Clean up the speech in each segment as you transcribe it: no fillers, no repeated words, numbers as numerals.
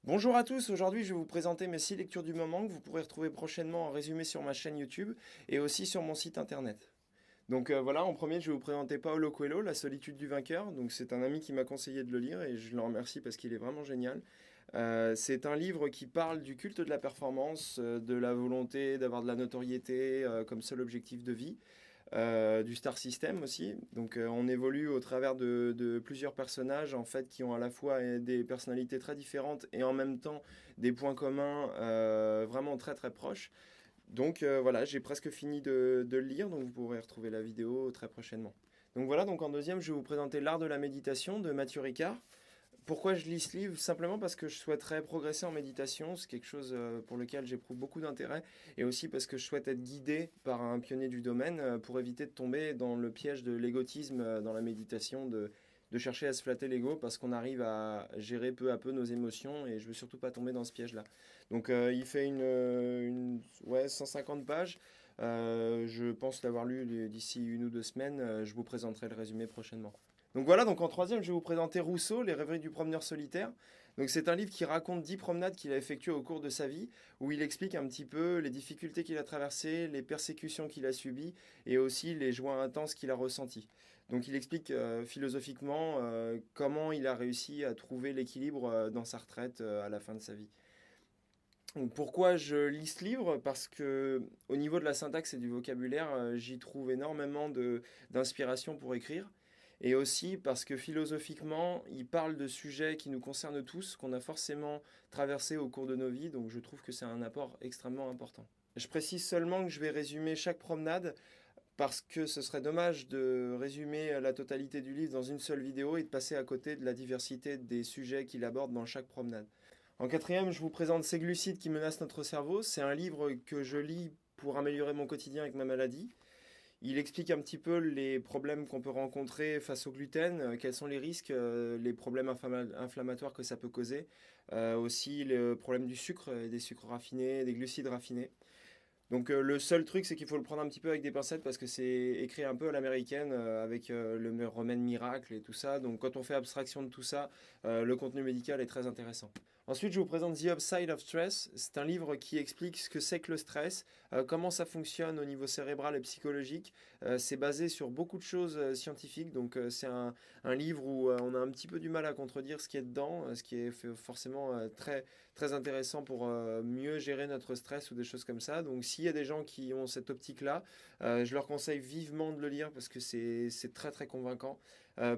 Bonjour à tous, aujourd'hui je vais vous présenter mes 6 lectures du moment que vous pourrez retrouver prochainement en résumé sur ma chaîne YouTube et aussi sur mon site internet. Voilà, en premier je vais vous présenter Paulo Coelho, La solitude du vainqueur. Donc c'est un ami qui m'a conseillé de le lire et je le remercie parce qu'il est vraiment génial. C'est un livre qui parle du culte de la performance, de la volonté d'avoir de la notoriété comme seul objectif de vie, du star system aussi. On évolue au travers de plusieurs personnages en fait qui ont à la fois des personnalités très différentes et en même temps des points communs vraiment très très proches. Voilà, j'ai presque fini de le lire, donc vous pourrez retrouver la vidéo très prochainement. Donc voilà, donc en deuxième, je vais vous présenter L'art de la méditation de Mathieu Ricard. Pourquoi je lis ce livre? Simplement parce que je souhaiterais progresser en méditation. C'est quelque chose pour lequel j'éprouve beaucoup d'intérêt. Et aussi parce que je souhaite être guidé par un pionnier du domaine pour éviter de tomber dans le piège de l'égotisme dans la méditation, de chercher à se flatter l'ego parce qu'on arrive à gérer peu à peu nos émotions. Et je veux surtout pas tomber dans ce piège-là. Il fait ouais, 150 pages. Je pense l'avoir lu d'ici 1 ou 2 semaines. Je vous présenterai le résumé prochainement. Donc voilà, donc en troisième, je vais vous présenter Rousseau, Les rêveries du promeneur solitaire. Donc c'est un livre qui raconte 10 promenades qu'il a effectuées au cours de sa vie, où il explique un petit peu les difficultés qu'il a traversées, les persécutions qu'il a subies, et aussi les joies intenses qu'il a ressenties. Donc il explique philosophiquement comment il a réussi à trouver l'équilibre dans sa retraite à la fin de sa vie. Donc, pourquoi je lis ce livre? Parce que au niveau de la syntaxe et du vocabulaire, j'y trouve énormément d'inspiration pour écrire. Et aussi parce que philosophiquement, il parle de sujets qui nous concernent tous, qu'on a forcément traversés au cours de nos vies, donc je trouve que c'est un apport extrêmement important. Je précise seulement que je vais résumer chaque promenade parce que ce serait dommage de résumer la totalité du livre dans une seule vidéo et de passer à côté de la diversité des sujets qu'il aborde dans chaque promenade. En quatrième, je vous présente Ces glucides qui menacent notre cerveau. C'est un livre que je lis pour améliorer mon quotidien avec ma maladie. Il explique un petit peu les problèmes qu'on peut rencontrer face au gluten, quels sont les risques, les problèmes inflammatoires que ça peut causer, aussi le problème du sucre, des sucres raffinés, des glucides raffinés. Le seul truc, c'est qu'il faut le prendre un petit peu avec des pincettes parce que c'est écrit un peu à l'américaine avec le remède miracle et tout ça. Donc quand on fait abstraction de tout ça, le contenu médical est très intéressant. Ensuite, je vous présente The Upside of Stress. C'est un livre qui explique ce que c'est que le stress, comment ça fonctionne au niveau cérébral et psychologique. C'est basé sur beaucoup de choses scientifiques. C'est un livre où on a un petit peu du mal à contredire ce qui est dedans, ce qui est forcément très, très intéressant pour mieux gérer notre stress ou des choses comme ça. Donc s'il y a des gens qui ont cette optique-là, je leur conseille vivement de le lire parce que c'est très très convaincant.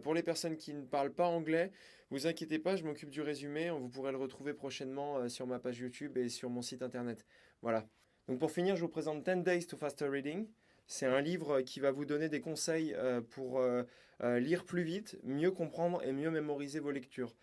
Pour les personnes qui ne parlent pas anglais, vous inquiétez pas, je m'occupe du résumé. Vous pourrez le retrouver prochainement sur ma page YouTube et sur mon site internet. Voilà. Donc pour finir, je vous présente 10 Days to Faster Reading. C'est un livre qui va vous donner des conseils pour lire plus vite, mieux comprendre et mieux mémoriser vos lectures.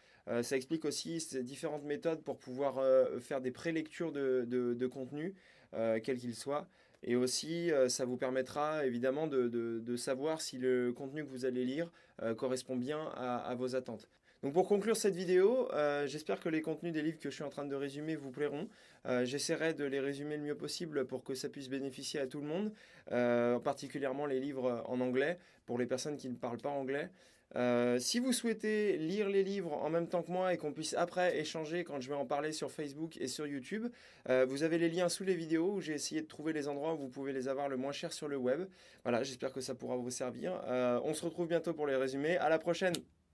Ça explique aussi ces différentes méthodes pour pouvoir faire des pré-lectures de contenu, quel qu'il soit. Et aussi, ça vous permettra évidemment de savoir si le contenu que vous allez lire correspond bien à vos attentes. Donc pour conclure cette vidéo, j'espère que les contenus des livres que je suis en train de résumer vous plairont. J'essaierai de les résumer le mieux possible pour que ça puisse bénéficier à tout le monde, particulièrement les livres en anglais, pour les personnes qui ne parlent pas anglais. Si vous souhaitez lire les livres en même temps que moi et qu'on puisse après échanger quand je vais en parler sur Facebook et sur YouTube, vous avez les liens sous les vidéos où j'ai essayé de trouver les endroits où vous pouvez les avoir le moins cher sur le web. Voilà, j'espère que ça pourra vous servir. On se retrouve bientôt pour les résumés. À la prochaine!